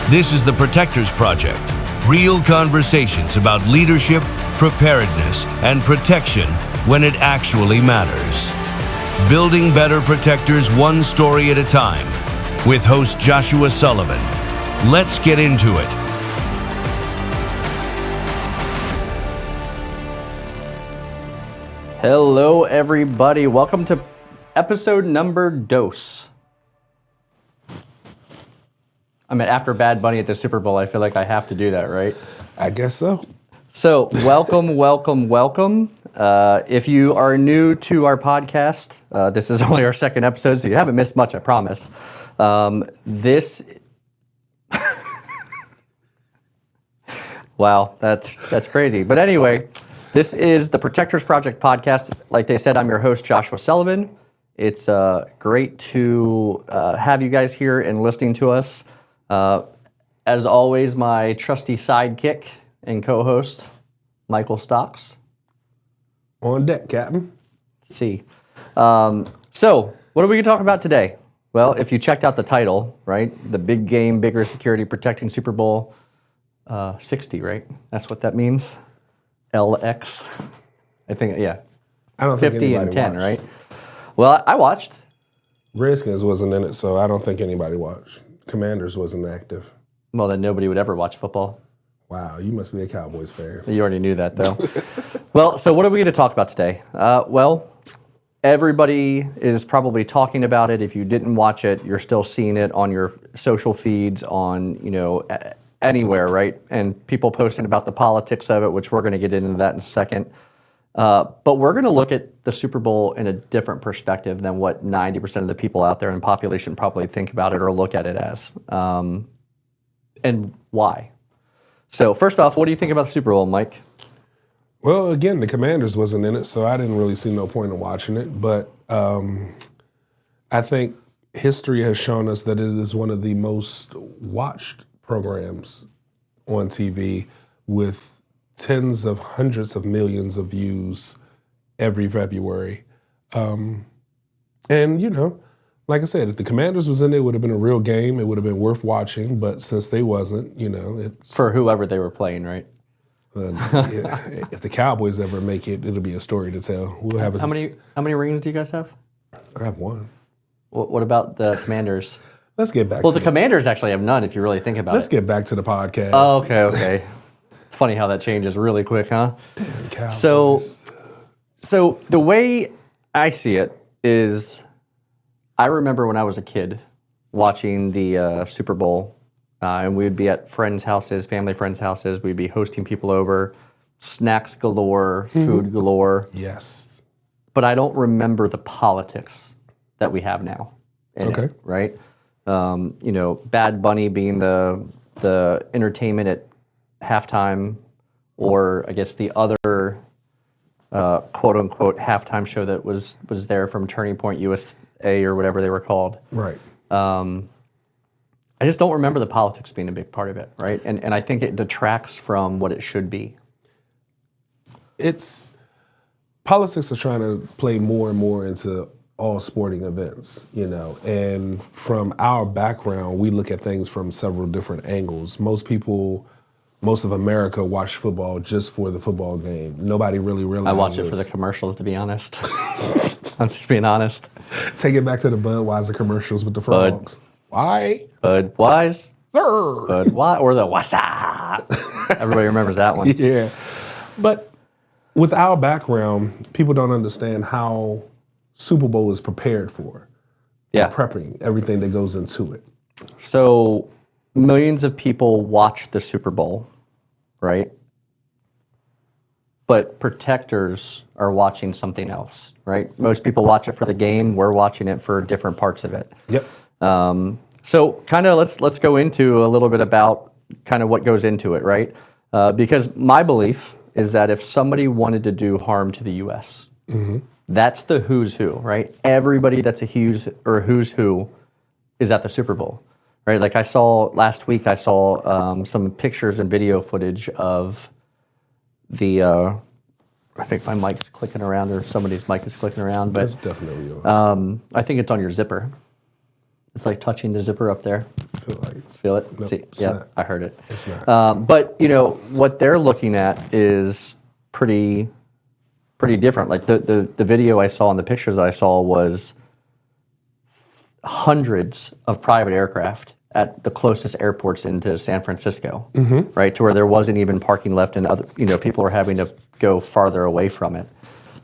This is the Protectors Project. Real conversations about leadership, preparedness, and protection when it actually matters. Building better protectors one story at a time. With host Joshua Sullivan. Let's get into it. Hello, everybody. Welcome to episode number dos. I mean, after Bad Bunny at the Super Bowl, I feel like I have to do that, right? I guess so. So, welcome. If you are new to our podcast, this is only our second episode, so you haven't missed much, I promise. Wow, that's crazy. But anyway, this is the Protectors Project podcast. Like they said, I'm your host, Joshua Sullivan. It's great to have you guys here and listening to us. As always, my trusty sidekick and co-host, Michael Stocks. On deck, Captain. See. So, what are we going to talk about today? Well, if you checked out the title, right? The big game, bigger security, protecting Super Bowl 60, right? That's what that means. LX. I think, yeah. I don't think 50 and 10, watched. right? Well, I watched. Redskins wasn't in it, so I don't think anybody watched. Commanders wasn't active. Well, then nobody would ever watch football. Wow, you must be a Cowboys fan. You already knew that, though. Well, so what are we going to talk about today? Well, everybody is probably talking about it. If you didn't watch it, you're still seeing it on your social feeds, on, anywhere, right? And people posting about the politics of it, which we're going to get into that in a second. But we're going to look at the Super Bowl in a different perspective than what 90% of the people out there in the population probably think about it or look at it as. And why? So first off, what do you think about the Super Bowl, Mike? Well, again, the Commanders wasn't in it, so I didn't really see no point in watching it. But I think history has shown us that it is one of the most watched programs on TV with tens of hundreds of millions of views every February. And, like I said, if the Commanders was in it would have been a real game. It would have been worth watching. But since they wasn't, it's... For whoever they were playing, right? If the Cowboys ever make it, it'll be a story to tell. We'll have How many rings do you guys have? I have one. What about the Commanders? Let's get back Well, the Commanders actually have none if you really think about Let's it. get back to the podcast. Oh, okay. It's funny how that changes really quick, huh? Cowboys. So the way I see it is, I remember when I was a kid watching the Super Bowl, and we would be at friends' houses, family friends' houses. We'd be hosting people over, snacks galore, food galore. Yes. But I don't remember the politics that we have now. Okay. Right? Bad Bunny being the entertainment at halftime, or I guess the other quote unquote halftime show that was there from Turning Point USA or whatever they were called. Right. I just don't remember the politics being a big part of it, right? And I think it detracts from what it should be. Politics are trying to play more and more into all sporting events, and from our background, we look at things from several different angles. Most of America watch football just for the football game. Nobody really realizes. I watch it for the commercials, to be honest. I'm just being honest. Take it back to the Budweiser commercials with the frogs. Why? Budweiser. Sir. Budweiser, or the what's-up. Everybody remembers that one. Yeah. But with our background, people don't understand how Super Bowl is prepared for. Yeah. Prepping, everything that goes into it. So millions of people watch the Super Bowl, right? But protectors are watching something else, right? Most people watch it for the game. We're watching it for different parts of it. Yep. So kind of let's go into a little bit about kind of what goes into it, right? Because my belief is that if somebody wanted to do harm to the U.S., that's the who's who, right? Everybody that's a who's who is at the Super Bowl, right? Like last week I saw some pictures and video footage of the, I think my mic's clicking around or somebody's mic is clicking around, but That's definitely yours. I think it's on your zipper. It's like touching the zipper up there. Feel it? Nope, See, yeah, not. I heard it. It's not. But what they're looking at is pretty different. Like the video I saw and the pictures that I saw was hundreds of private aircraft at the closest airports into San Francisco, right? To where there wasn't even parking left, and other people were having to go farther away from it.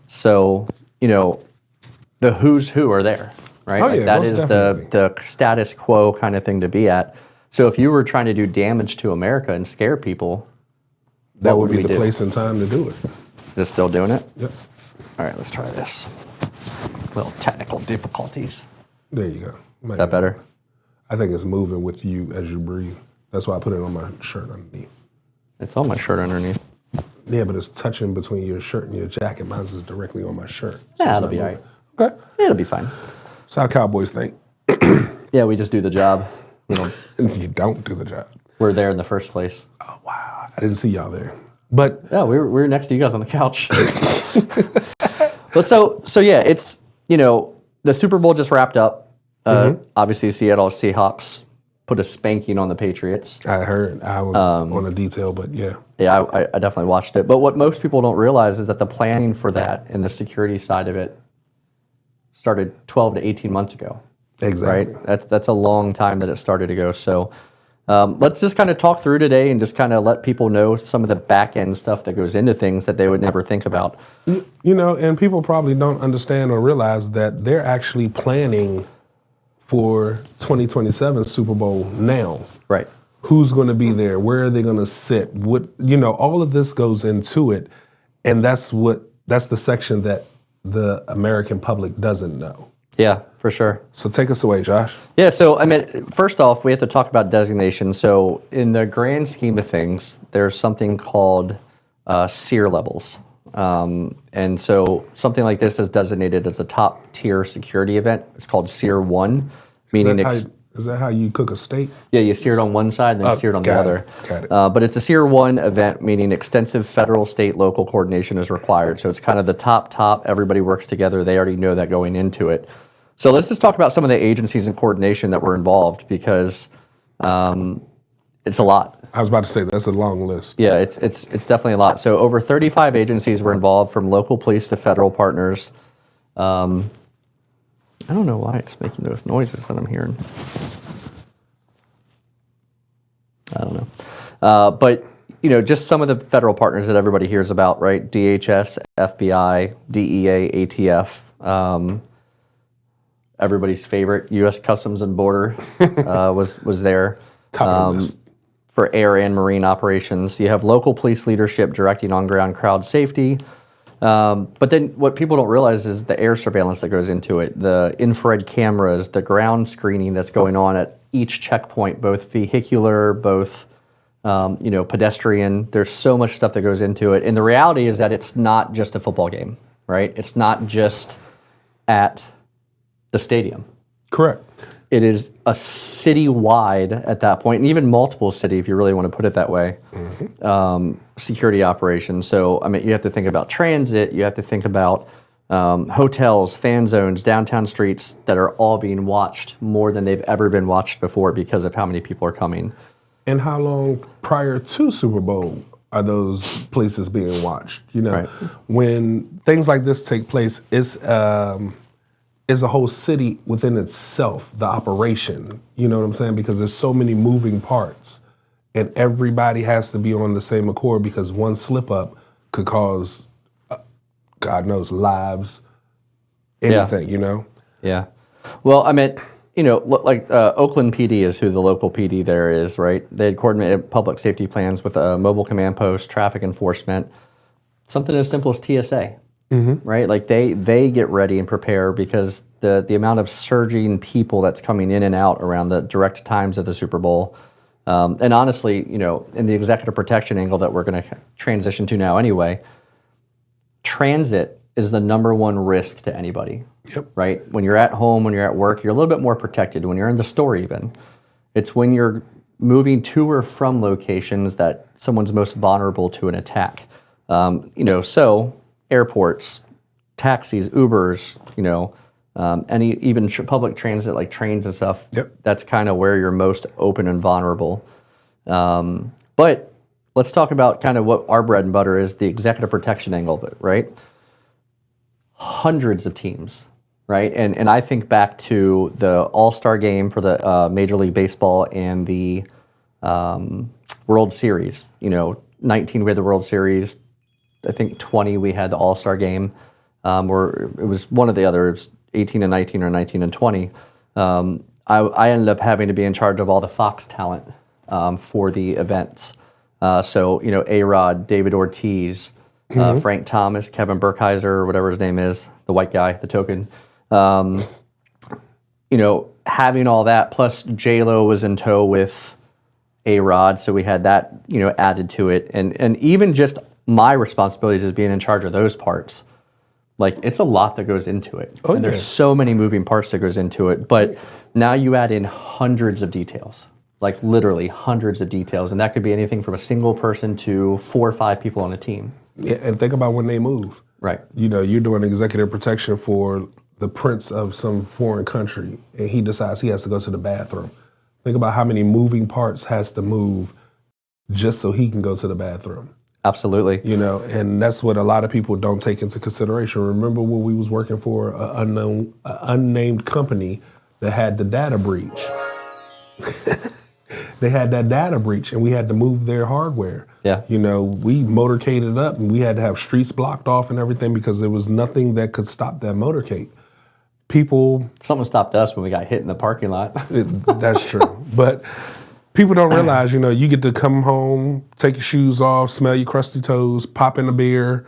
So the who's who are there, right? Oh, like yeah, that most is definitely. the status quo kind of thing to be at. So if you were trying to do damage to America and scare people, That what would be we the do? place and time to do it. Is it still doing it? Yep. All right, let's try this. Little technical difficulties. There you go. Is that better? I think it's moving with you as you breathe. That's why I put it on my shirt underneath. It's on my shirt underneath. Yeah, but it's touching between your shirt and your jacket. Mine's is directly on my shirt. Yeah, it's it'll not be all moving. right. Okay. Yeah, it'll be fine. That's how Cowboys think. Yeah, we just do the job. You don't do the job. We're there in the first place. Oh, wow. I didn't see y'all there. But Yeah, we were next to you guys on the couch. But so yeah, it's the Super Bowl just wrapped up. Obviously, Seattle Seahawks put a spanking on the Patriots. I heard I was on a detail, but yeah. Yeah, I definitely watched it. But what most people don't realize is that the planning for that and the security side of it started 12 to 18 months ago. Exactly. Right? That's a long time that it started to go. So let's just kind of talk through today and just kind of let people know some of the back end stuff that goes into things that they would never think about. And people probably don't understand or realize that they're actually planning for 2027 Super Bowl now. Right. Who's going to be there? Where are they going to sit? What all of this goes into it, and that's the section that the American public doesn't know. Yeah, for sure. So take us away, Josh. Yeah, so first off, we have to talk about designation. So in the grand scheme of things, there's something called SEER levels. And so something like this is designated as a top tier security event. It's called SEER 1, meaning Is that how you cook a steak? yeah, you sear it on one side and then sear it on the got other. it, got it. But it's a SEER 1 event, meaning extensive federal, state, local coordination is required. So it's kind of the top. Everybody works together. They already know that going into it. So let's just talk about some of the agencies and coordination that were involved because it's a lot. I was about to say that's a long list. Yeah, it's definitely a lot. So over 35 agencies were involved, from local police to federal partners. I don't know why it's making those noises that I'm hearing. I don't know. But, just some of the federal partners that everybody hears about, right? DHS, FBI, DEA, ATF. Everybody's favorite, U.S. Customs and Border was there. Top of the list. For air and marine operations. You have local police leadership directing on-ground crowd safety. But then what people don't realize is the air surveillance that goes into it, the infrared cameras, the ground screening that's going on at each checkpoint, both vehicular, both pedestrian. There's so much stuff that goes into it. And the reality is that it's not just a football game, right? It's not just at the stadium. Correct. It is a city-wide at that point, and even multiple city, if you really want to put it that way, security operations. So, you have to think about transit, you have to think about hotels, fan zones, downtown streets that are all being watched more than they've ever been watched before because of how many people are coming. And how long prior to Super Bowl are those places being watched? Right. When things like this take place, it's a whole city within itself, the operation. You know what I'm saying? Because there's so many moving parts, and everybody has to be on the same accord because one slip up could cause, God knows, lives, anything. Yeah. Well, like Oakland PD is who the local PD there is, right? They had coordinated public safety plans with a mobile command post, traffic enforcement, something as simple as TSA. Right, like they get ready and prepare because the amount of surging people that's coming in and out around the direct times of the Super Bowl, and honestly, in the executive protection angle that we're going to transition to now anyway, transit is the number one risk to anybody. Yep. Right, when you're at home, when you're at work, you're a little bit more protected. When you're in the store, even, it's when you're moving to or from locations that someone's most vulnerable to an attack. So. Airports, taxis, Ubers, Any even public transit like trains and stuff. Yep. That's kind of where you're most open and vulnerable. But let's talk about kind of what our bread and butter is, the executive protection angle of it, right? Hundreds of teams, right? And I think back to the All-Star game for the Major League Baseball and the World Series. 19 we had the World Series. I think 20 we had the All-Star game, or it was one of the others, 18 and 19 or 19 and 20. I ended up having to be in charge of all the Fox talent for the events. So, A-Rod, David Ortiz, Frank Thomas, Kevin Burkheiser, or whatever his name is, the white guy, the token. Having all that, plus J-Lo was in tow with A-Rod, so we had that, added to it. And even just my responsibilities as being in charge of those parts, like, it's a lot that goes into it. Oh, and there's so many moving parts that goes into it. But now you add in hundreds of details, like literally hundreds of details. And that could be anything from a single person to 4 or 5 people on a team. Yeah, and think about when they move. Right. You're doing executive protection for the prince of some foreign country, and he decides he has to go to the bathroom. Think about how many moving parts has to move just so he can go to the bathroom. Absolutely. And that's what a lot of people don't take into consideration. Remember when we was working for an unnamed company that had the data breach? They had that data breach, and we had to move their hardware. Yeah. We motorcaded up, and we had to have streets blocked off and everything because there was nothing that could stop that motorcade. Something stopped us when we got hit in the parking lot. That's true. But people don't realize, you get to come home, take your shoes off, smell your crusty toes, pop in a beer,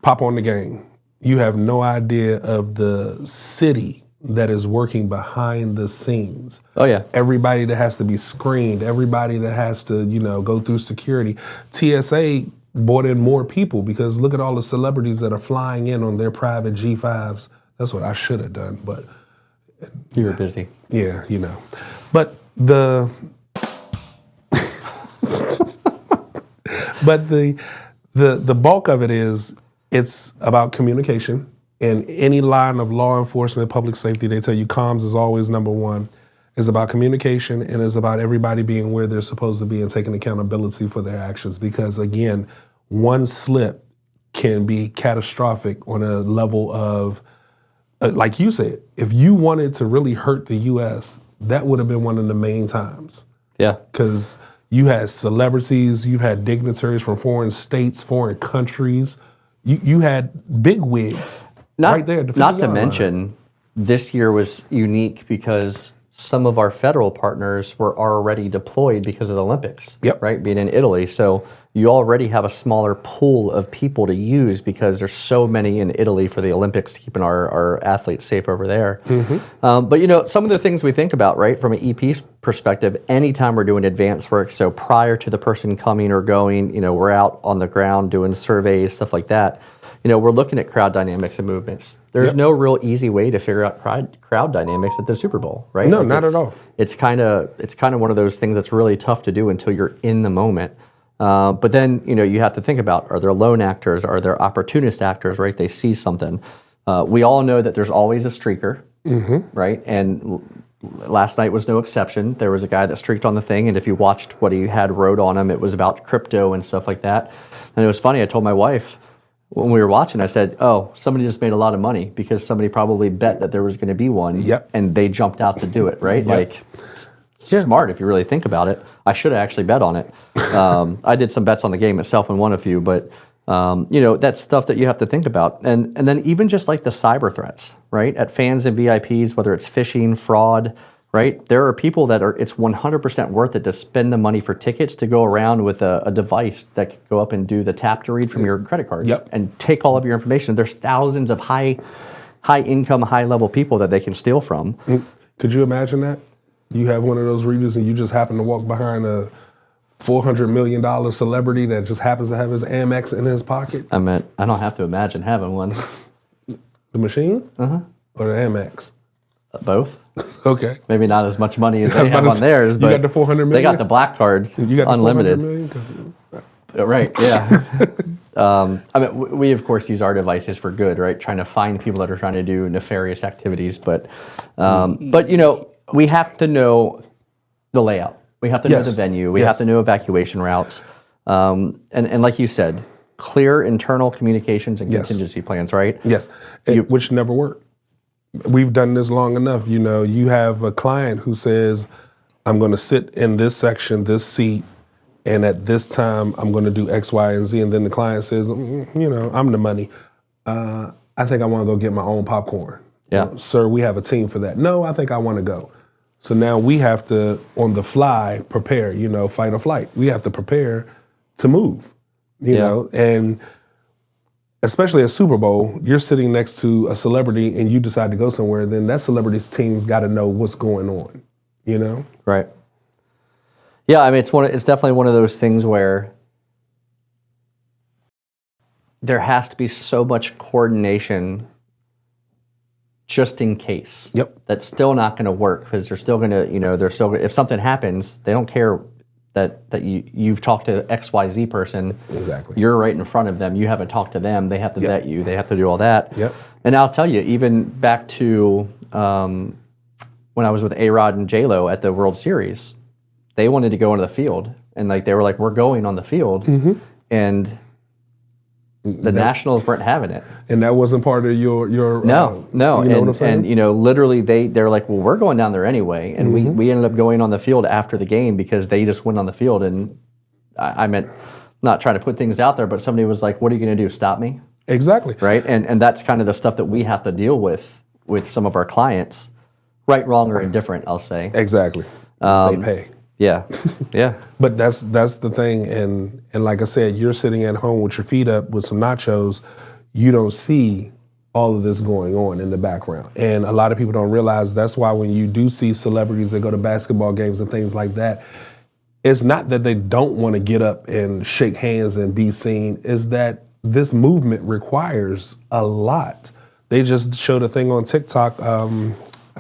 pop on the game. You have no idea of the city that is working behind the scenes. Oh, yeah. Everybody that has to be screened, everybody that has to, go through security. TSA brought in more people because look at all the celebrities that are flying in on their private G5s. That's what I should have done, but... You were busy. Yeah, But the... But the bulk of it is, it's about communication. In any line of law enforcement, public safety, they tell you comms is always number one. It's about communication, and it's about everybody being where they're supposed to be and taking accountability for their actions. Because again, one slip can be catastrophic on a level of, like you said, if you wanted to really hurt the U.S., that would have been one of the main times. Yeah. Because you had celebrities, you had dignitaries from foreign states, foreign countries. You had big wigs right there. Not to mention, this year was unique because some of our federal partners were already deployed because of the Olympics, Yep. right? Being in Italy. So you already have a smaller pool of people to use because there's so many in Italy for the Olympics, keeping our athletes safe over there. Mm-hmm. But some of the things we think about, right, from an EP perspective, anytime we're doing advanced work, so prior to the person coming or going, we're out on the ground doing surveys, stuff like that. We're looking at crowd dynamics and movements. There's no real easy way to figure out crowd dynamics at the Super Bowl, right? No, not at all. It's kind of one of those things that's really tough to do until you're in the moment. But then, you have to think about, are there lone actors? Are there opportunist actors, right? They see something. We all know that there's always a streaker, right? And last night was no exception. There was a guy that streaked on the thing, and if you watched what he had wrote on him, it was about crypto and stuff like that. And it was funny, I told my wife, when we were watching, I said, oh, somebody just made a lot of money because somebody probably bet that there was going to be one, and they jumped out to do it, right? Like, smart if you really think about it. I should have actually bet on it. I did some bets on the game itself and won a few, but that's stuff that you have to think about. And then even just like the cyber threats, right? At fans and VIPs, whether it's phishing, fraud, right? There are people that it's 100% worth it to spend the money for tickets to go around with a device that could go up and do the tap to read from your credit cards and take all of your information. There's thousands of high income, high level people that they can steal from. Could you imagine that? You have one of those readers and you just happen to walk behind a $400 million celebrity that just happens to have his Amex in his pocket? I don't have to imagine having one. The machine? Or the Amex? Both. Okay. Maybe not as much money as they have on theirs, but you got the 400 million? They got the black card, you got unlimited. The 400 million? Right, yeah. I mean, we of course use our devices for good, right? Trying to find people that are trying to do nefarious activities, but we have to know the layout. We have to know the venue. We have to know evacuation routes, and like you said, clear internal communications and contingency plans, right? Yes, which never work. We've done this long enough. You have a client who says, I'm going to sit in this section, this seat, and at this time, I'm going to do X, Y, and Z. And then the client says, I'm the money. I think I want to go get my own popcorn. Yeah. Sir, we have a team for that. No, I think I want to go. So now we have to, on the fly, prepare, fight or flight. We have to prepare to move, you know, and especially at Super Bowl, you're sitting next to a celebrity and you decide to go somewhere, then that celebrity's team's got to know what's going on, Right. Yeah, I mean, it's definitely one of those things where there has to be so much coordination just in case. Yep. That's still not going to work because they're still going to, if something happens, they don't care that you've talked to XYZ person. Exactly. You're right in front of them. You haven't talked to them. They have to vet you. They have to do all that. Yep. And I'll tell you, even back to when I was with A-Rod and J-Lo at the World Series, they wanted to go into the field. And they were like, we're going on the field. Mm-hmm. And the Nationals weren't having it. And that wasn't part of your no. You know what I'm saying? And literally they're like, well, we're going down there anyway. And we ended up going on the field after the game because they just went on the field. And I meant not trying to put things out there, but somebody was like, what are you going to do? Stop me? Exactly. Right. And that's kind of the stuff that we have to deal with some of our clients, right, wrong, or indifferent, I'll say. Exactly. They pay. Yeah. Yeah. But that's the thing, and like I said, you're sitting at home with your feet up with some nachos. You don't see all of this going on in the background, and a lot of people don't realize that's why when you do see celebrities that go to basketball games and things like that, it's not that they don't want to get up and shake hands and be seen. Is that this movement requires a lot. They just showed a thing on TikTok. I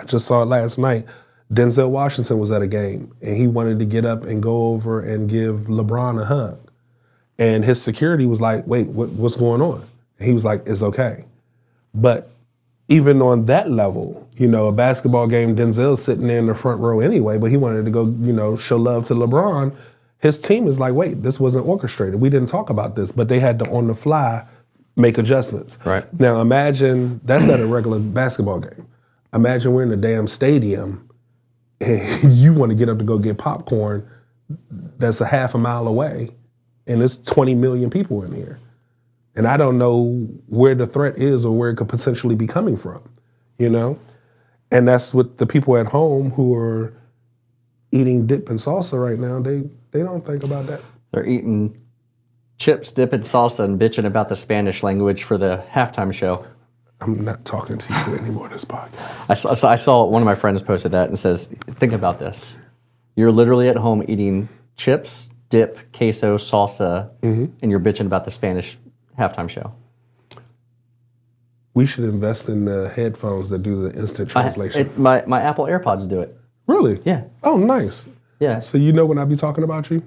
just saw it last night. Denzel Washington was at a game, and he wanted to get up and go over and give LeBron a hug. And his security was like, wait, what's going on? And he was like, it's okay. But even on that level, a basketball game, Denzel's sitting there in the front row anyway, but he wanted to go, show love to LeBron. His team is like, wait, this wasn't orchestrated. We didn't talk about this, but they had to, on the fly, make adjustments. Right. Now imagine that's at a regular basketball game. Imagine we're in a damn stadium and you want to get up to go get popcorn that's a half a mile away, and there's 20 million people in here. And I don't know where the threat is or where it could potentially be coming from, And that's what the people at home who are eating dip and salsa right now, they don't think about that. They're eating chips, dip, and salsa and bitching about the Spanish language for the halftime show. I'm not talking to you anymore in this podcast. I saw one of my friends posted that and says, think about this. You're literally at home eating chips, dip, queso, salsa, and you're bitching about the Spanish halftime show. We should invest in the headphones that do the instant translation. My Apple AirPods do it. Really? Yeah. Oh, nice. Yeah. So you know when I be talking about you?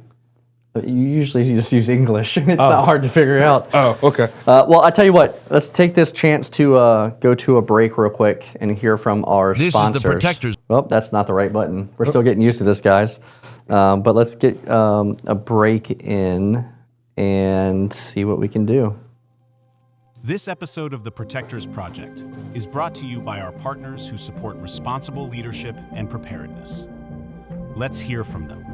You usually just use English. It's not hard to figure out. Oh, okay. Well, I tell you what. Let's take this chance to go to a break real quick and hear from our sponsors. This is the Protectors. Well, that's not the right button. We're still getting used to this, guys. But let's get a break in and see what we can do. This episode of the Protectors Project is brought to you by our partners who support responsible leadership and preparedness. Let's hear from them.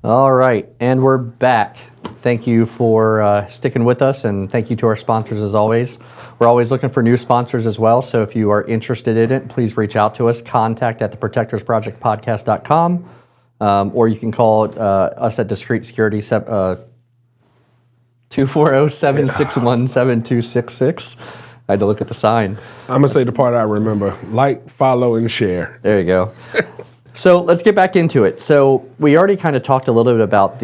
All right, and we're back. Thank you for sticking with us, and thank you to our sponsors as always. We're always looking for new sponsors as well, so if you are interested in it, please reach out to us, contact@theprotectorsprojectpodcast.com, or you can call us at Discreet Security 240-761-7266. I had to look at the sign. I'm going to say the part I remember. Like, follow, and share. There you go. So let's get back into it. So we already kind of talked a little bit about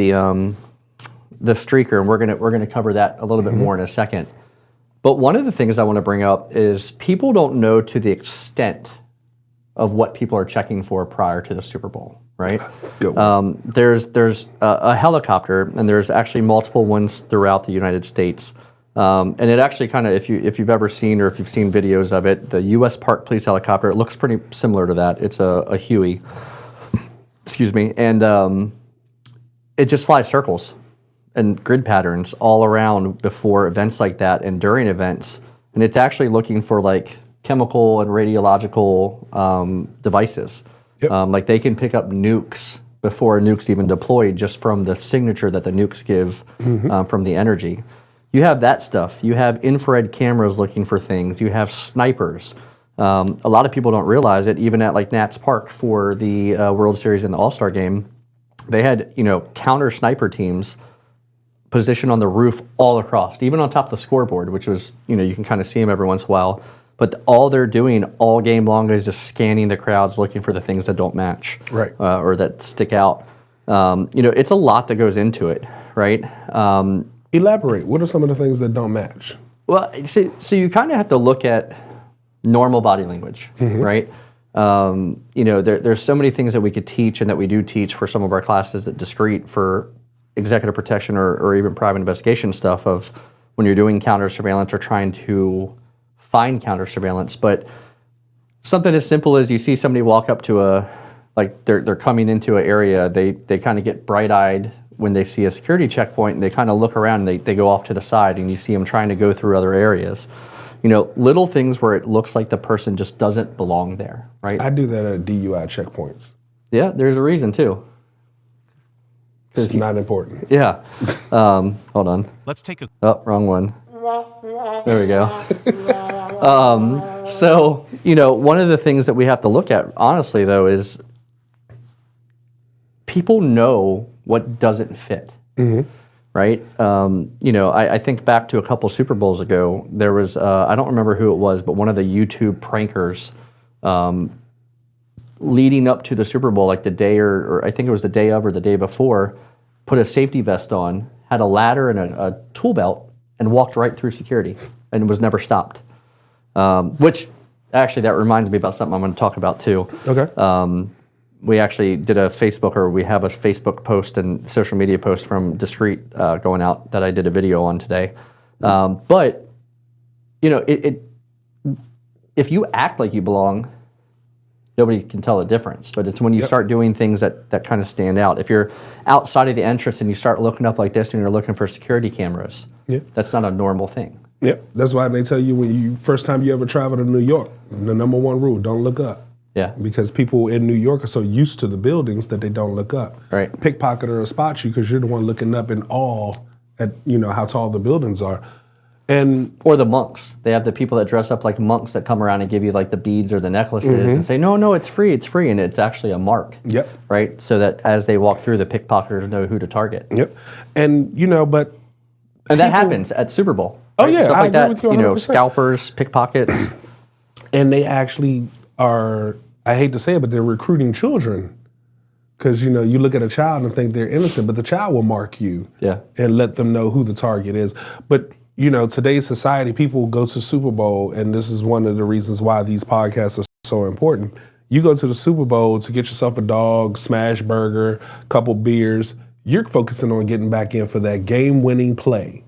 the streaker, and we're gonna cover that a little bit more in a second. But one of the things I want to bring up is people don't know to the extent of what people are checking for prior to the Super Bowl, right? There's a helicopter, and there's actually multiple ones throughout the United States. And it actually kind of, if you've ever seen or if you've seen videos of it, the U.S. Park Police helicopter, it looks pretty similar to that. It's a Huey, excuse me, and it just flies circles and grid patterns all around before events like that and during events. And it's actually looking for like chemical and radiological devices. Like they can pick up nukes before a nuke's even deployed just from the signature that the nukes give from the energy. You have that stuff. You have infrared cameras looking for things. You have snipers. A lot of people don't realize it. Even at like Nats Park for the World Series and the All-Star game, they had counter sniper teams positioned on the roof all across, even on top of the scoreboard, which was you can kind of see them every once in a while. But all they're doing all game long is just scanning the crowds, looking for the things that don't match, right, or that stick out. It's a lot that goes into it, right? Elaborate. What are some of the things that don't match? Well, so you kind of have to look at normal body language, right? There's so many things that we could teach and that we do teach for some of our classes at Discreet for executive protection or even private investigation stuff of when you're doing counter surveillance or trying to find counter surveillance. But something as simple as you see somebody walk up to they're coming into an area, they kind of get bright-eyed when they see a security checkpoint, and they kind of look around and they go off to the side, and you see them trying to go through other areas. Little things where it looks like the person just doesn't belong there, right? I do that at DUI checkpoints. Yeah, there's a reason too. It's not important. Yeah. Hold on. Let's take a... Oh, wrong one. There we go. So, one of the things that we have to look at, honestly, though, is people know what doesn't fit, right? I think back to a couple Super Bowls ago. There was, I don't remember who it was, but one of the YouTube prankers leading up to the Super Bowl, like the day or I think it was the day of or the day before, put a safety vest on, had a ladder and a tool belt, and walked right through security and was never stopped. Which, actually, that reminds me about something I'm going to talk about too. Okay. We actually did we have a Facebook post and social media post from Discreet going out that I did a video on today. But, if you act like you belong, nobody can tell the difference. But it's when you start doing things that kind of stand out. If you're outside of the entrance and you start looking up like this and you're looking for security cameras, that's not a normal thing. Yep. That's why they tell you first time you ever travel to New York, the number one rule, don't look up. Yeah. Because people in New York are so used to the buildings that they don't look up. Right. Pickpocketer will spot you because you're the one looking up in awe at how tall the buildings are. Or the monks. They have the people that dress up like monks that come around and give you like the beads or the necklaces and say, no, it's free, and it's actually a mark. Yep. Right? So that as they walk through, the pickpocketers know who to target. Yep. And that happens at Super Bowl. Oh, right? yeah. Stuff I like agree that, with you 100%. Scalpers, pickpockets. And they actually are, I hate to say it, but they're recruiting children. Because, you look at a child and think they're innocent, but the child will mark you and let them know who the target is. But, today's society, people go to Super Bowl, and this is one of the reasons why these podcasts are so important. You go to the Super Bowl to get yourself a dog, smash burger, couple beers. You're focusing on getting back in for that game-winning play.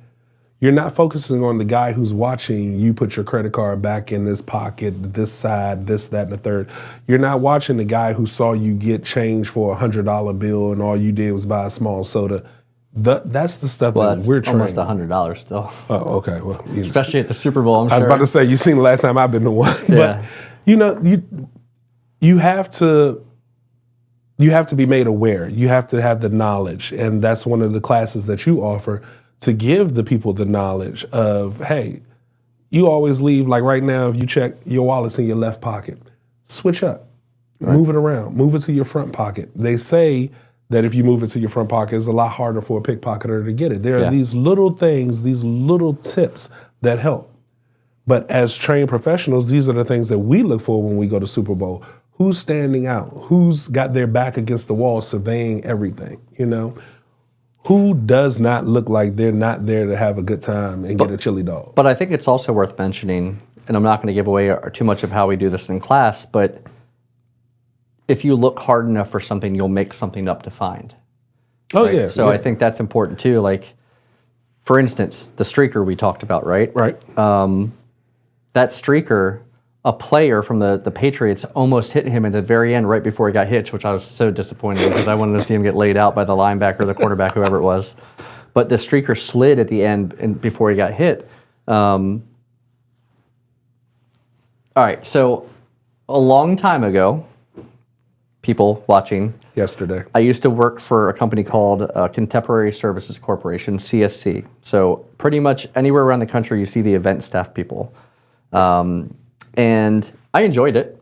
You're not focusing on the guy who's watching you put your credit card back in this pocket, this side, this, that, and the third. You're not watching the guy who saw you get change for a $100 bill and all you did was buy a small soda. That's the stuff that we're trying. Almost $100 still. Oh, okay. Well, especially at the Super Bowl, I'm sure. I was about to say, you seen the last time I've been to one. Yeah. But, you have to, you have to be made aware. You have to have the knowledge. And that's one of the classes that you offer, to give the people the knowledge of, hey, you always leave, like right now, if you check your wallet's in your left pocket, switch up, move it around, move it to your front pocket. They say that if you move it to your front pocket, it's a lot harder for a pickpocketer to get it. There are these little things, these little tips that help. But as trained professionals, these are the things that we look for when we go to Super Bowl. Who's standing out? Who's got their back against the wall surveying everything, you know? Who does not look like they're not there to have a good time and get a chili dog? But I think it's also worth mentioning, and I'm not going to give away too much of how we do this in class, but if you look hard enough for something, you'll make something up to find. Oh, right? yeah. So I think that's important too. Like, for instance, the streaker we talked about, right? Right. That streaker, a player from the Patriots almost hit him at the very end right before he got hitched, which I was so disappointed because I wanted to see him get laid out by the linebacker, the quarterback, whoever it was. But the streaker slid at the end and before he got hit. All right, so a long time ago, people watching, Yesterday. I used to work for a company called Contemporary Services Corporation, CSC. So pretty much anywhere around the country, you see the event staff people. And I enjoyed it.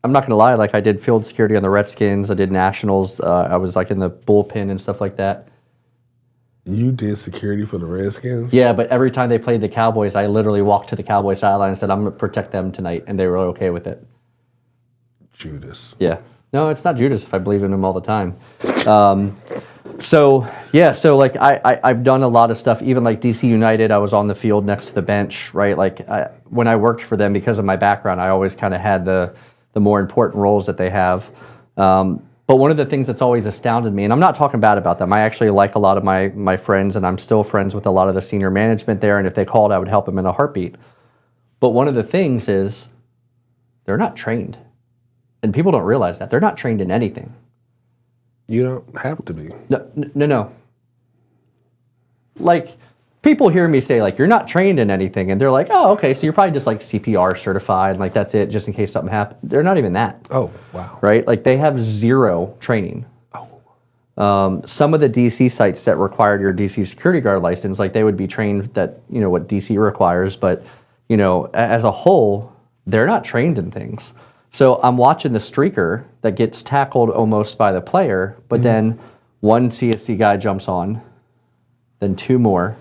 I'm not going to lie, like I did field security on the Redskins. I did nationals. I was like in the bullpen and stuff like that. You did security for the Redskins? Yeah, but every time they played the Cowboys, I literally walked to the Cowboy sideline and said, I'm going to protect them tonight. And they were okay with it. Judas. Yeah. No, it's not Judas if I believe in him all the time. So like I've done a lot of stuff, even like DC United, I was on the field next to the bench, right? Like when I worked for them, because of my background, I always kind of had the more important roles that they have. But one of the things that's always astounded me, and I'm not talking bad about them, I actually like a lot of my friends, and I'm still friends with a lot of the senior management there, and if they called, I would help them in a heartbeat. But one of the things is they're not trained. And people don't realize that. They're not trained in anything. You don't have to be. No. Like, people hear me say, like, you're not trained in anything, and they're like, oh, okay, so you're probably just, like, CPR certified, and, like, that's it, just in case something happens. They're not even that. Oh, wow. Right? Like, they have zero training. Oh. Some of the DC sites that required your DC security guard license, like, they would be trained that, you know, what DC requires, but, you know, as a whole, they're not trained in things. So I'm watching the streaker that gets tackled almost by the player, but then one CSC guy jumps on, then two more,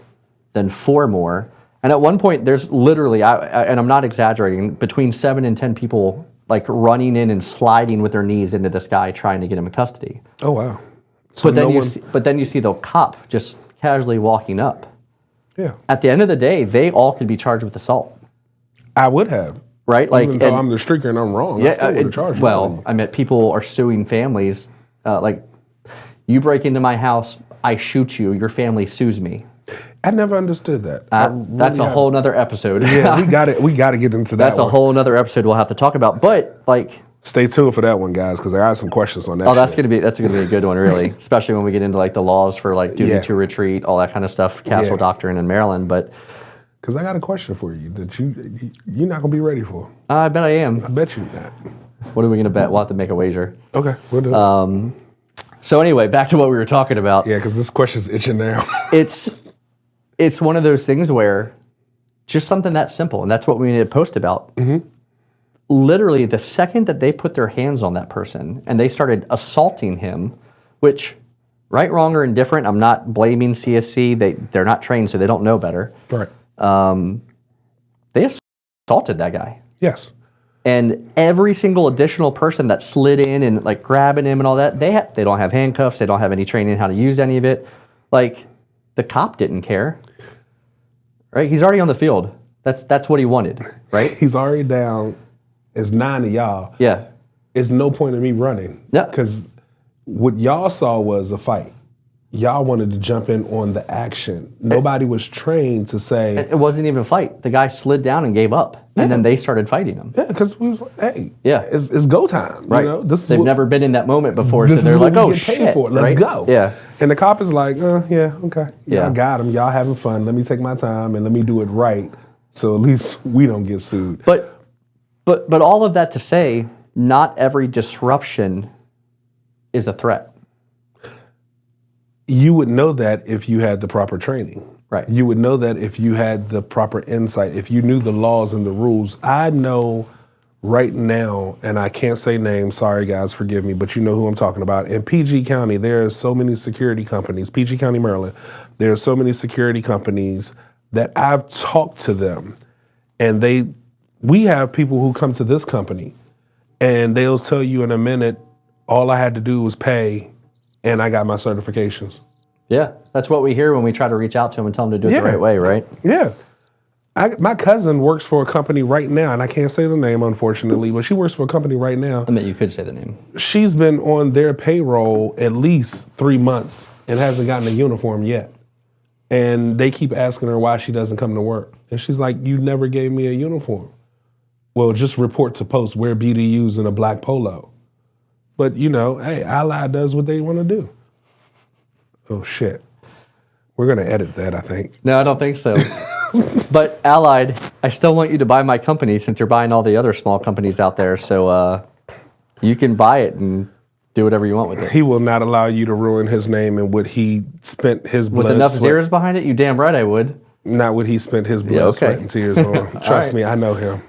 then four more. And at one point, there's literally, and I'm not exaggerating, between 7 and 10 people like running in and sliding with their knees into this guy trying to get him in custody. Oh, wow. So but then you see the cop just casually walking up. Yeah. At the end of the day, they all could be charged with assault. I would have. Right? Like, even though I'm the streaker and I'm wrong, I still would have charged you. Well, I mean, people are suing families. Like, you break into my house, I shoot you, your family sues me. I never understood that. That's a whole nother episode. Yeah, we got to get into that. That's a whole nother episode we'll have to talk about. But like, stay tuned for that one, guys, because I got some questions on that. Oh, that's gonna be a good one, really. Especially when we get into like the laws for like duty to retreat, all that kind of stuff, Castle Doctrine in Maryland. But because I got a question for you that you're not gonna be ready for. I bet I am. I bet you not. What are we gonna bet? We'll have to make a wager. Okay, we'll do it. So anyway, back to what we were talking about. Yeah, because this question's itching now. It's one of those things where just something that simple, and that's what we need to post about. Mm-hmm. Literally, the second that they put their hands on that person and they started assaulting him, which, right, wrong, or indifferent, I'm not blaming CSC. They're not trained, so they don't know better. Right. They assaulted that guy. Yes. And every single additional person that slid in and like grabbing him and all that, they don't have handcuffs. They don't have any training how to use any of it. Like, the cop didn't care. Right? He's already on the field. That's what he wanted, right? He's already down. It's 9 of y'all. Yeah. It's no point in me running. Yeah. Because what y'all saw was a fight. Y'all wanted to jump in on the action. Nobody was trained to say... It wasn't even a fight. The guy slid down and gave up. And then they started fighting him. Yeah, because we was like, hey, yeah, it's go time. Right. You know? They've never been in that moment before, so they're like, oh, shit. Let's go. Yeah. And the cop is like, yeah, okay. Yeah. Y'all got him. Y'all having fun. Let me take my time and let me do it right so at least we don't get sued. But all of that to say, not every disruption is a threat. You would know that if you had the proper training. Right. You would know that if you had the proper insight, if you knew the laws and the rules. I know right now, and I can't say names, sorry guys, forgive me, but you know who I'm talking about. In PG County, there are so many security companies, PG County, Maryland, there are so many security companies that I've talked to them, and we have people who come to this company, and they'll tell you in a minute, all I had to do was pay, and I got my certifications. Yeah, that's what we hear when we try to reach out to them and tell them to do it the right way, right? Yeah. My cousin works for a company right now, and I can't say the name, unfortunately, but she works for a company right now. I mean, you could say the name. She's been on their payroll at least 3 months and hasn't gotten a uniform yet. And they keep asking her why she doesn't come to work. And she's like, you never gave me a uniform. Well, just report to post, wear BDUs in a black polo. But, you know, hey, Allied does what they want to do. Oh, shit. We're going to edit that, I think. No, I don't think so. But Allied, I still want you to buy my company since you're buying all the other small companies out there. So you can buy it and do whatever you want with it. He will not allow you to ruin his name and what he spent his blood, With enough sweat, zeros behind it, you damn right I would. not what he spent his blood, sweat, and tears on. Trust me, I know him.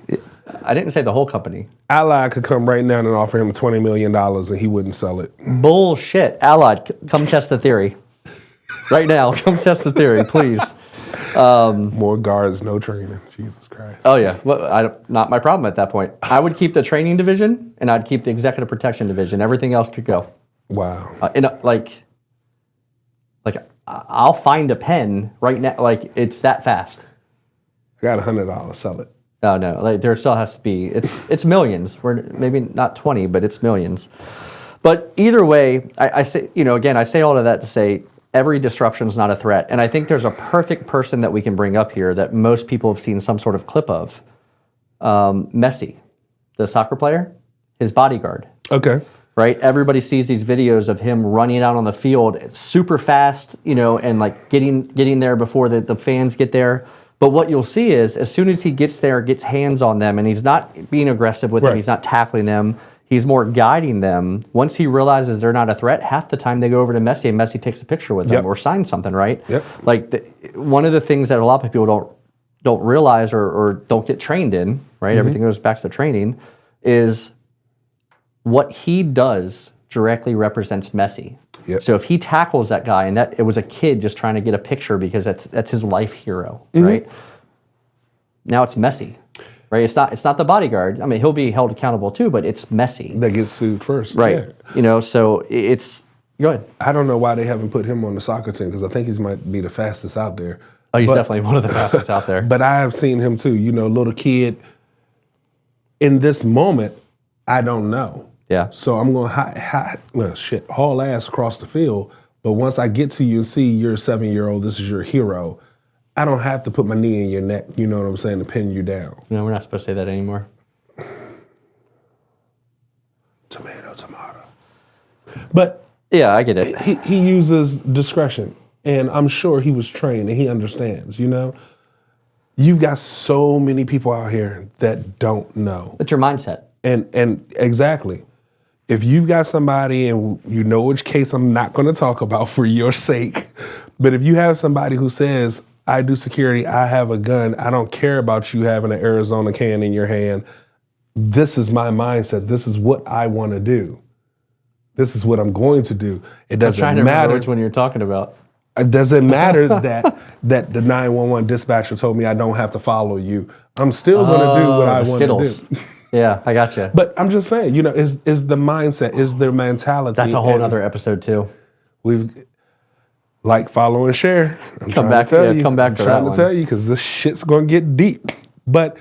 I didn't say the whole company. Allied could come right now and offer him $20 million and he wouldn't sell it. Bullshit. Allied, come test the theory. Right now, come test the theory, please. More guards, no training. Jesus Christ. Oh, yeah. Well, not my problem at that point. I would keep the training division, and I'd keep the executive protection division. Everything else could go. Wow. I'll find a pen right now. Like, it's that fast. I got $100. Sell it. Oh, no. Like, there still has to be. It's millions. We're maybe not 20, but it's millions. But either way, I say, again, I say all of that to say every disruption is not a threat. And I think there's a perfect person that we can bring up here that most people have seen some sort of clip of. Messi, the soccer player, his bodyguard. Okay. Right? Everybody sees these videos of him running out on the field super fast, and like getting there before the fans get there. But what you'll see is as soon as he gets there, gets hands on them, and he's not being aggressive with them, he's not tackling them, he's more guiding them. Once he realizes they're not a threat, half the time they go over to Messi and Messi takes a picture with them or signs something, right? Yep. Like one of the things that a lot of people don't realize or don't get trained in, right? Mm-hmm. Everything goes back to training, is what he does directly represents Messi. Yep. So if he tackles that guy, and it was a kid just trying to get a picture because that's his life hero, right? Now it's Messi, right? It's not the bodyguard. I mean, he'll be held accountable too, but it's Messi That gets sued first. right? Yeah. So it's go ahead. I don't know why they haven't put him on the soccer team because I think he might be the fastest out there. Oh, he's definitely one of the fastest out there. But I have seen him too. Little kid. In this moment, I don't know. Yeah. So I'm going to haul ass across the field. But once I get to you and see you're a 7-year-old, this is your hero, I don't have to put my knee in your neck, you know what I'm saying, to pin you down. No, we're not supposed to say that anymore. Tomato. But yeah, I get it. He uses discretion. And I'm sure he was trained and he understands, You've got so many people out here that don't know. It's your mindset. And exactly. If you've got somebody, and you know which case I'm not going to talk about for your sake, but if you have somebody who says, I do security, I have a gun, I don't care about you having an Arizona can in your hand, this is my mindset, this is what I want to do. This is what I'm going to do. It doesn't I'm trying to matter remember which one you're talking about. It doesn't matter that the 911 dispatcher told me I don't have to follow you. I'm still going to do what I want to do. Yeah, I gotcha. But I'm just saying, is the mindset, is their mentality. That's a whole other episode too. We've like, follow, and share. Come back to that one. I'm trying to tell you because this shit's going to get deep. But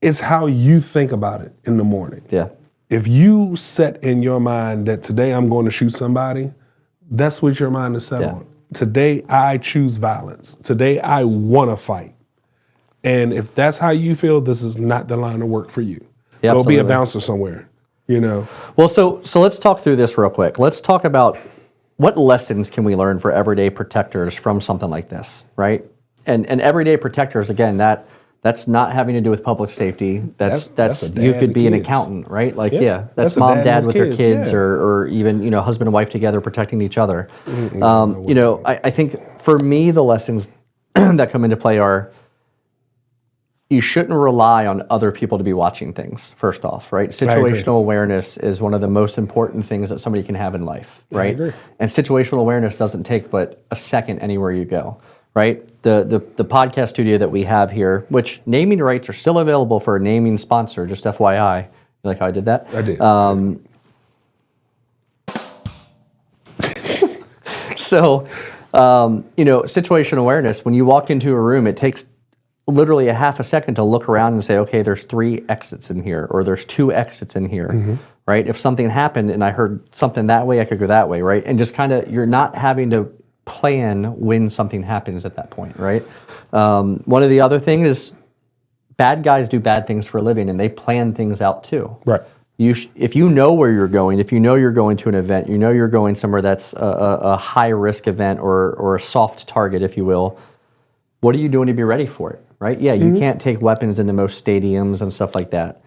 it's how you think about it in the morning. Yeah. If you set in your mind that today I'm going to shoot somebody, that's what your mind is set on. Today I choose violence. Today I want to fight. And if that's how you feel, this is not the line of work for you. Yeah, go be a bouncer somewhere, Well, so let's talk through this real quick. Let's talk about what lessons can we learn for everyday protectors from something like this, right? And everyday protectors, again, that That's not having to do with public safety. That's a dad you could and be an kids. accountant, right? Like, Yeah, that's that's a mom, dad dad and with his their kids, kids, yeah. or even, husband and wife together protecting each other. I think for me, the lessons that come into play are you shouldn't rely on other people to be watching things, first off, right? agree. Situational awareness is one of the most important things that somebody can have in life, right? agree. And situational awareness doesn't take but a second anywhere you go, right? The podcast studio that we have here, which naming rights are still available for a naming sponsor, just FYI. You like how I did that? I did. So, situational awareness, when you walk into a room, it takes literally a half a second to look around and say, okay, there's 3 exits in here, or there's 2 exits in here, right? If something happened and I heard something that way, I could go that way, right? And just kind of, you're not having to plan when something happens at that point, right? One of the other things is bad guys do bad things for a living, and they plan things out too. Right. If you know where you're going, if you know you're going to an event, you know you're going somewhere that's a high risk event or a soft target, if you will, what are you doing to be ready for it, right? Yeah, you can't take weapons into most stadiums and stuff like that.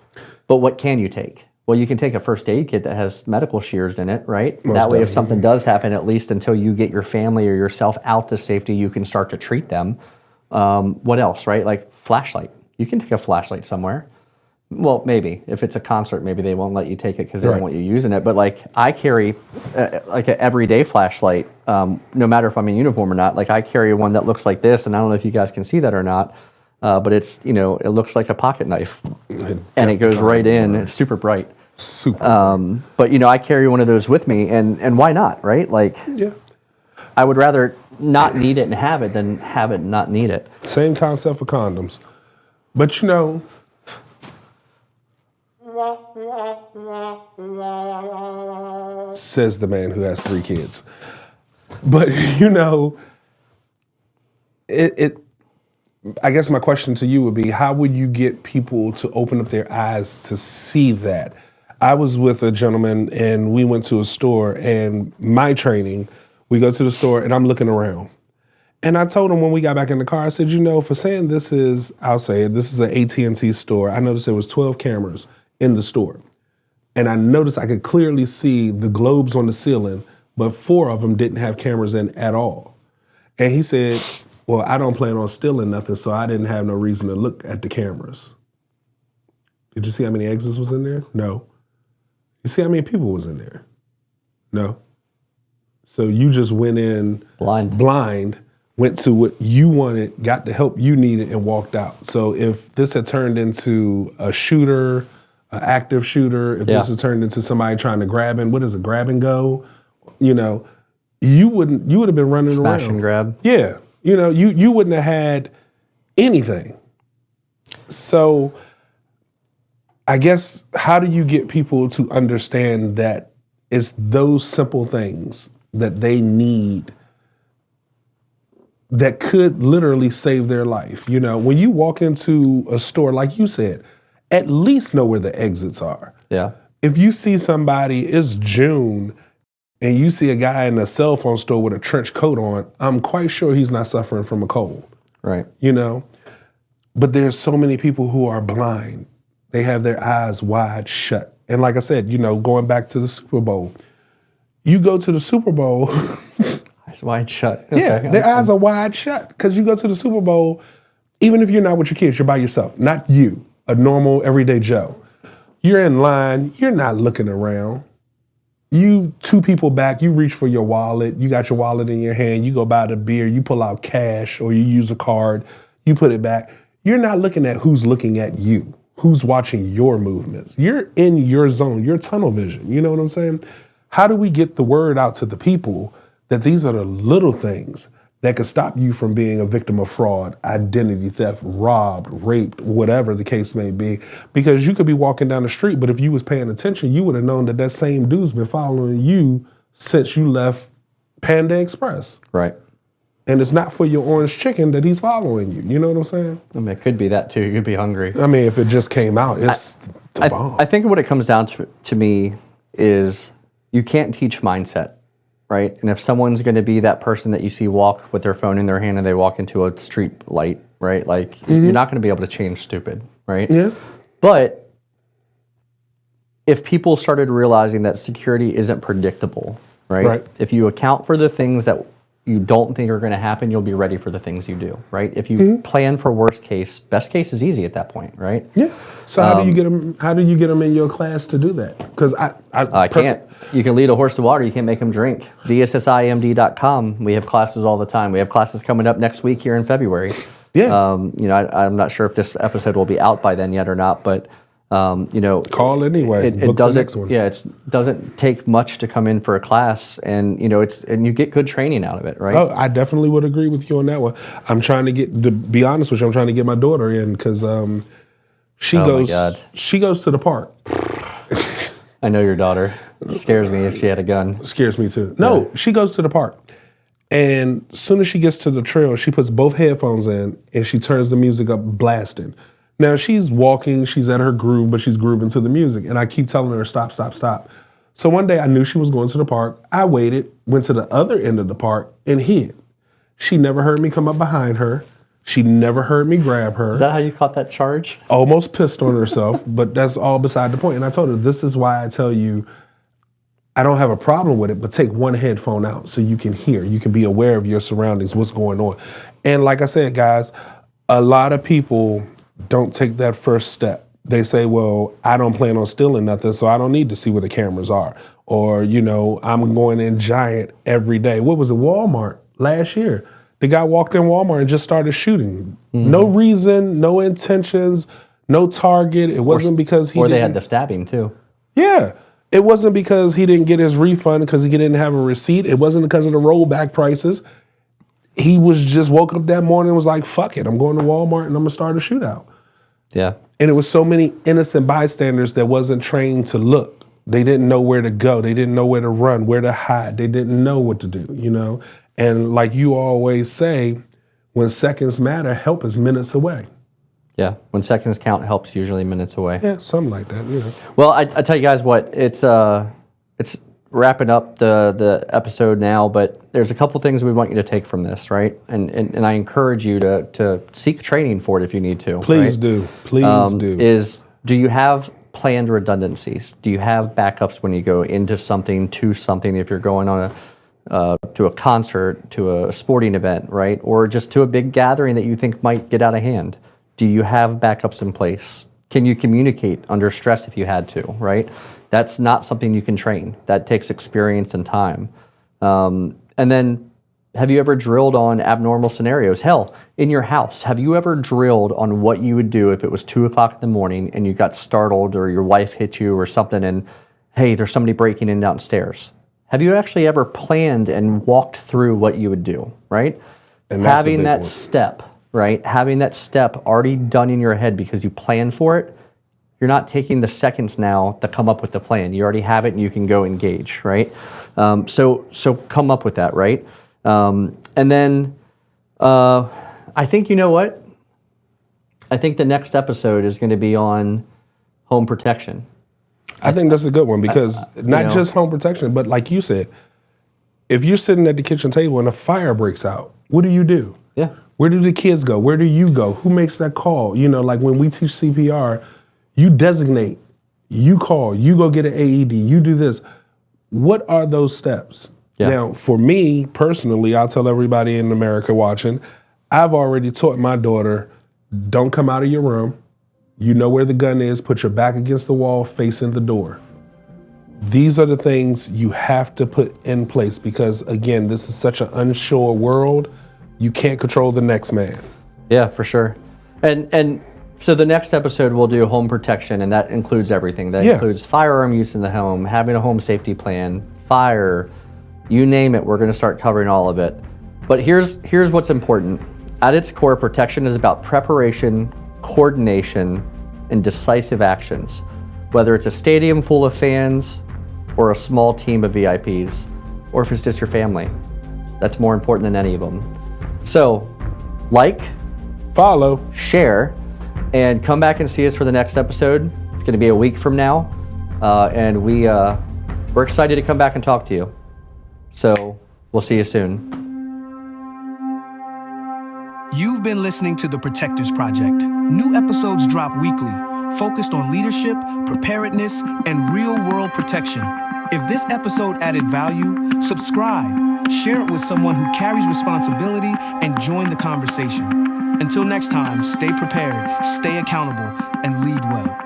But what can you take? Well, you can take a first aid kit that has medical shears in it, right? That way, if something does happen, at least until you get your family or yourself out to safety, you can start to treat them. What else, right? Like flashlight. You can take a flashlight somewhere. Well, maybe. If it's a concert, maybe they won't let you take it because they don't want you using it. But like, I carry like an everyday flashlight, no matter if I'm in uniform or not. Like, I carry one that looks like this, and I don't know if you guys can see that or not, but it's, it looks like a pocket knife, and it goes right in. It's super bright. Super. But I carry one of those with me, and why not, right? Like, Yeah. I would rather not need it and have it than have it and not need it. Same concept for condoms. But says the man who has 3 kids. But I guess my question to you would be, how would you get people to open up their eyes to see that? I was with a gentleman and we went to a store, and my training, we go to the store and I'm looking around. And I told him when we got back in the car, I said, for saying this is, I'll say it, this is an AT&T store. I noticed there was 12 cameras in the store. And I noticed I could clearly see the globes on the ceiling, but 4 of them didn't have cameras in at all. And he said, well, I don't plan on stealing nothing, so I didn't have no reason to look at the cameras. Did you see how many exits was in there? No. You see how many people was in there? No. So you just went in blind, went to what you wanted, got the help you needed, and walked out. So if this had turned into a shooter, an active shooter, if this had turned into somebody trying to grab him, what is it, grab and go? You would have been running around. Smash and grab. Yeah. You wouldn't have had anything. So I guess, how do you get people to understand that it's those simple things that they need that could literally save their life? When you walk into a store, like you said, at least know where the exits are. Yeah. If you see somebody, it's June, and you see a guy in a cell phone store with a trench coat on, I'm quite sure he's not suffering from a cold. Right. But there's so many people who are blind. They have their eyes wide shut. And like I said, going back to the Super Bowl, you go to the Super Bowl. Eyes wide shut. Yeah, their eyes are wide shut because you go to the Super Bowl, even if you're not with your kids, you're by yourself. Not you, a normal, everyday Joe. You're in line, you're not looking around. You 2 people back, you reach for your wallet, you got your wallet in your hand, you go buy the beer, you pull out cash or you use a card, you put it back. You're not looking at who's looking at you, who's watching your movements. You're in your zone, your tunnel vision, you know what I'm saying? How do we get the word out to the people that these are the little things that could stop you from being a victim of fraud, identity theft, robbed, raped, whatever the case may be? Because you could be walking down the street, but if you was paying attention, you would have known that same dude's been following you since you left Panda Express. Right. And it's not for your orange chicken that he's following you. You know what I'm saying? I mean, it could be that too. You could be hungry. I mean, if it just came out, it's the bomb. I think what it comes down to me is you can't teach mindset. Right? And if someone's going to be that person that you see walk with their phone in their hand and they walk into a street light right? Like you're not going to be able to change stupid, right? Yeah. But if people started realizing that security isn't predictable, right? If you account for the things that you don't think are going to happen, you'll be ready for the things you do, right? If you plan for worst case, best case is easy at that point, right? Yeah. So how do you get them? How do you get them in your class to do that? Because I can't. You can lead a horse to water. You can't make them drink. DSSIMD.com. We have classes all the time. We have classes coming up next week here in February. Yeah. I'm not sure if this episode will be out by then yet or not, but call anyway. It doesn't. Yeah, it doesn't take much to come in for a class, and you get good training out of it, right? Oh, I definitely would agree with you on that one. I'm trying to be honest with you, I'm trying to get my daughter in because she goes to the park. I know your daughter. It scares me if she had a gun. Scares me too. No, she goes to the park. And as soon as she gets to the trail, she puts both headphones in and she turns the music up blasting. Now she's walking, she's at her groove, but she's grooving to the music. And I keep telling her, stop, stop, stop. So one day I knew she was going to the park. I waited, went to the other end of the park and hid. She never heard me come up behind her. She never heard me grab her. Is that how you caught that charge? Almost pissed on herself, but that's all beside the point. And I told her, this is why I tell you, I don't have a problem with it, but take one headphone out so you can hear. You can be aware of your surroundings, what's going on. And like I said, guys, a lot of people don't take that first step. They say, well, I don't plan on stealing nothing, so I don't need to see where the cameras are. Or, I'm going in Giant every day. What was it, Walmart last year? The guy walked in Walmart and just started shooting. No reason, no intentions, no target. It wasn't because he they had the stabbing too. Yeah. It wasn't because he didn't get his refund because he didn't have a receipt. It wasn't because of the rollback prices. He was just woke up that morning and was like, fuck it, I'm going to Walmart and I'm going to start a shootout. Yeah. And it was so many innocent bystanders that wasn't trained to look. They didn't know where to go. They didn't know where to run, where to hide. They didn't know what to do, And like you always say, when seconds matter, help is minutes away. Yeah, when seconds count, help's usually minutes away. Yeah, something like that, Well, I tell you guys what, it's wrapping up the episode now, but there's a couple things we want you to take from this, right? And I encourage you to seek training for it if you need to. Please right? do. Please do. Do you have planned redundancies? Do you have backups when you go into something, to something, if you're going on to a concert, to a sporting event, right? Or just to a big gathering that you think might get out of hand? Do you have backups in place? Can you communicate under stress if you had to, right? That's not something you can train. That takes experience and time. And then, have you ever drilled on abnormal scenarios? Hell, in your house, have you ever drilled on what you would do if it was 2 o'clock in the morning and you got startled or your wife hit you or something and, hey, there's somebody breaking in downstairs? Have you actually ever planned and walked through what you would do, right? And that's having that step, right? Having that step already done in your head because you plan for it, you're not taking the seconds now to come up with the plan. You already have it and you can go engage, right? So come up with that, right? And then I think, you know what? I think the next episode is going to be on home protection. I think that's a good one because not just home protection, but like you said, if you're sitting at the kitchen table and a fire breaks out, what do you do? Yeah. Where do the kids go? Where do you go? Who makes that call? Like when we teach CPR, you designate, you call, you go get an AED, you do this. What are those steps? Yeah. Now, for me personally, I'll tell everybody in America watching, I've already taught my daughter, don't come out of your room. You know where the gun is, put your back against the wall, facing the door. These are the things you have to put in place because, again, this is such an unsure world. You can't control the next man. Yeah, for sure. And so the next episode we'll do home protection, and that includes everything. That includes firearm use in the home, having a home safety plan, fire, you name it, we're going to start covering all of it. But here's what's important. At its core, protection is about preparation, coordination, and decisive actions. Whether it's a stadium full of fans or a small team of VIPs, or if it's just your family. That's more important than any of them. So, like, follow, share, and come back and see us for the next episode. It's going to be a week from now, and we're excited to come back and talk to you. So we'll see you soon. You've been listening to The Protectors Project. New episodes drop weekly, focused on leadership, preparedness, and real-world protection. If this episode added value, subscribe, share it with someone who carries responsibility, and join the conversation. Until next time, stay prepared, stay accountable, and lead well.